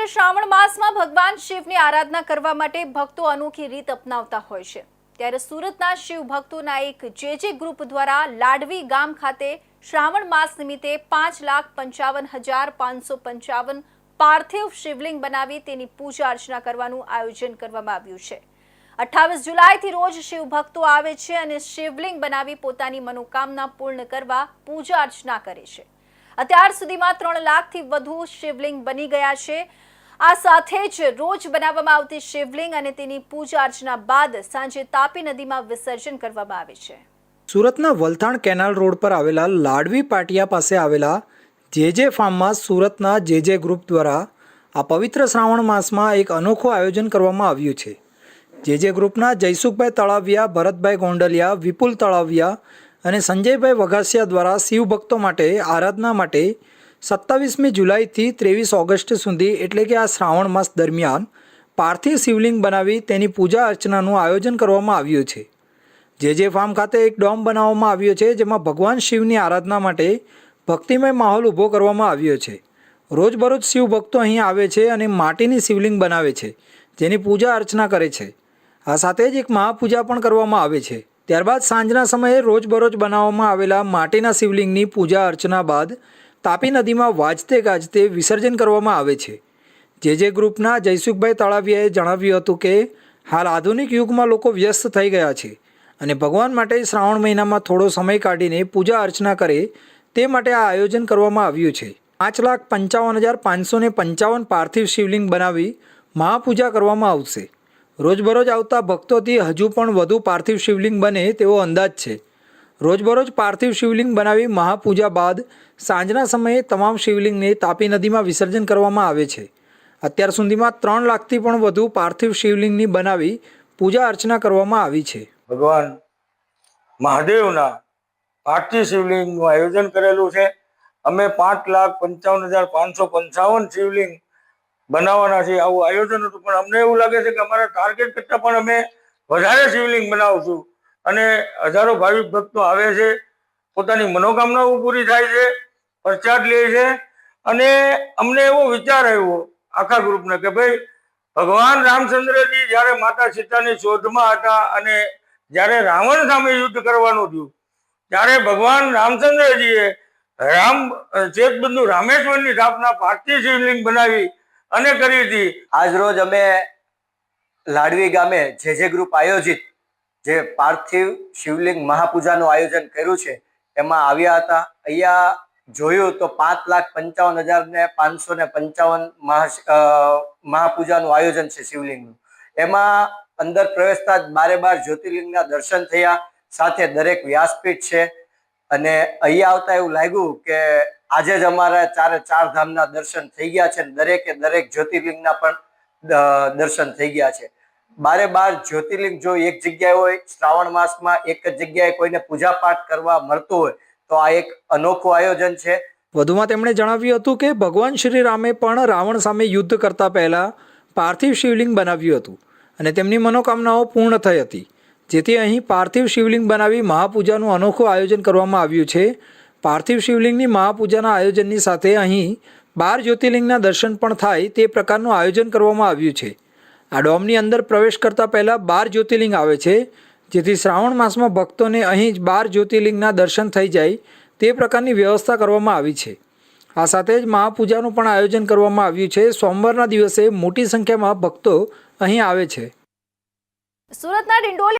શ્રાવણ માસમાં ભગવાન શિવની આરાધના કરવા માટે ભક્તો અનોખી રીત અપનાવતા હોય છે। ત્યારે સુરતના શિવ ભક્તોના એક જે ગ્રુપ દ્વારા લાડવી ગામ ખાતે શ્રાવણ માસ નિમિત્તે 5,55,555 પાર્થિવ શિવલિંગ બનાવી તેની પૂજા અર્ચના કરવાનું આયોજન કરવામાં આવ્યું છે। 28 જુલાઈથી રોજ શિવ ભક્તો આવે છે અને શિવલિંગ બનાવી પોતાની મનોકામના પૂર્ણ કરવા પૂજા અર્ચના કરે છે। અત્યાર સુધીમાં 3 લાખથી વધુ શિવલિંગ બની ગયા છે। આ સાથે જ રોજ બનાવવામાં આવતી શિવલિંગ અને તેની પૂજા અર્ચના બાદ સાંજે તાપી નદીમાં વિસર્જન કરવામાં આવે છે। સુરતના વલથાણ કેનાલ રોડ પર આવેલા લાડવી પાટિયા પાસે આવેલા જે ફાર્મમાં સુરતના જે ગ્રુપ દ્વારા આ પવિત્ર શ્રાવણ માસમાં એક અનોખું આયોજન કરવામાં આવ્યું છે। જે ગ્રુપના જયસુખભાઈ તળાવિયા, ભરતભાઈ ગોંડલિયા, વિપુલ તળાવિયા અને સંજયભાઈ વઘાસિયા દ્વારા શિવ ભક્તો માટે આરાધના માટે 27મી જુલાઈથી 23 ઓગસ્ટ સુધી એટલે કે આ શ્રાવણ માસ દરમિયાન પાર્થિવ શિવલિંગ બનાવી તેની પૂજા અર્ચનાનું આયોજન કરવામાં આવ્યું છે। જે ફાર્મ ખાતે એક ડોમ બનાવવામાં આવ્યો છે જેમાં ભગવાન શિવની આરાધના માટે ભક્તિમય માહોલ ઊભો કરવામાં આવ્યો છે। રોજબરોજ શિવ ભક્તો અહીં આવે છે અને માટીની શિવલિંગ બનાવે છે જેની પૂજા અર્ચના કરે છે। આ સાથે જ એક મહાપૂજા પણ કરવામાં આવે છે। ત્યારબાદ સાંજના સમયે રોજબરોજ બનાવવામાં આવેલા માટીના શિવલિંગની પૂજા અર્ચના બાદ તાપી નદીમાં વાજતે ગાજતે વિસર્જન કરવામાં આવે છે। જે ગ્રુપના જયસુખભાઈ તળાવિયાએ જણાવ્યું હતું કે હાલ આધુનિક યુગમાં લોકો વ્યસ્ત થઈ ગયા છે અને ભગવાન માટે શ્રાવણ મહિનામાં થોડો સમય કાઢીને પૂજા અર્ચના કરે તે માટે આ આયોજન કરવામાં આવ્યું છે। 5,55,555 પાર્થિવ શિવલિંગ બનાવી મહાપૂજા કરવામાં આવશે। રોજબરોજ આવતા ભક્તોથી હજુ પણ વધુ પાર્થિવ શિવલિંગ બને તેવો અંદાજ છે। રોજબરોજ પાર્થિવ શિવલિંગ બનાવી મહાપૂજા બાદ સાંજના સમયે તમામ શિવલિંગને તાપી નદીમાં વિસર્જન કરવામાં આવે છે। અત્યાર સુધીમાં 3 લાખથી પણ વધુ પાર્થિવ શિવલિંગની બનાવી પૂજા અર્ચના કરવામાં આવી છે। ભગવાન મહાદેવના પાર્થિવ શિવલિંગનું આયોજન કરેલું છે। અમે 5,55,555 શિવલિંગ બનાવવાના છે આવું આયોજન હતું, પણ અમને એવું લાગે છે કે અમારા ટાર્ગેટ કરતાં પણ અમે વધારે શિવલિંગ બનાવશું અને હજારો ભાવિક ભક્તો આવે છે, પોતાની મનોકામનાઓ પૂરી થાય છે, પ્રસાદ લે છે અને અમને એવો વિચાર આવ્યો આખા ગ્રુપને કે ભાઈ ભગવાન રામચંદ્રજી જ્યારે માતા સીતાની શોધમાં હતા અને જ્યારે રાવણ સામે યુદ્ધ કરવાનું થયું ત્યારે ભગવાન રામચંદ્રજીએ ચેતબંધુ રામેશ્વરની સ્થાપના પાર્થિવ શિવલિંગ બનાવી અને કરી હતી। આજ રોજ અમે લાડવી ગામે જે ગ્રુપ આયોજિત જે પાર્થિવ શિવલિંગ મહાપૂજાનું આયોજન કર્યું છે એમાં આવ્યા હતા। અહીંયા જોયું તો 5,55,555 મહાપૂજાનું આયોજન છે શિવલિંગનું। એમાં અંદર પ્રવેશતા જ 12 જ્યોતિર્લિંગના દર્શન થયા, સાથે દરેક વ્યાસપીઠ છે અને અહીંયા આવતા એવું લાગ્યું કે આજે જ અમારા 4 ધામના દર્શન થઈ ગયા છે, દરેકે દરેક જ્યોતિર્લિંગના પણ દર્શન થઈ ગયા છે। 12 જ્યોતિર્લિંગ જો એક જગ્યાએ હોય, શ્રાવણ માસમાં એક જ જગ્યાએ કોઈને પૂજા પાઠ કરવા મળતું હોય તો આ એક અનોખું આયોજન છે। વધુમાં તેમણે જણાવ્યું હતું કે ભગવાન શ્રી રામે પણ રાવણ સામે યુદ્ધ કરતા પહેલા પાર્થિવ શિવલિંગ બનાવ્યું હતું અને તેમની મનોકામનાઓ પૂર્ણ થઈ હતી, જેથી અહીં પાર્થિવ શિવલિંગ બનાવી મહાપૂજાનું અનોખું આયોજન કરવામાં આવ્યું છે। પાર્થિવ શિવલિંગની મહાપૂજાના આયોજનની સાથે અહીં 12 જ્યોતિર્લિંગના દર્શન પણ થાય તે પ્રકારનું આયોજન કરવામાં આવ્યું છે। આ ડોમની અંદર પ્રવેશ કરતા પહેલાં 12 જ્યોતિર્લિંગ આવે છે, જેથી શ્રાવણ માસમાં ભક્તોને અહીં જ 12 જ્યોતિર્લિંગના દર્શન થઈ જાય તે પ્રકારની વ્યવસ્થા કરવામાં આવી છે। આ સાથે જ મહાપૂજાનું પણ આયોજન કરવામાં આવ્યું છે। સોમવારના દિવસે મોટી સંખ્યામાં ભક્તો અહીં આવે છે। સુરતના ડિંડોલી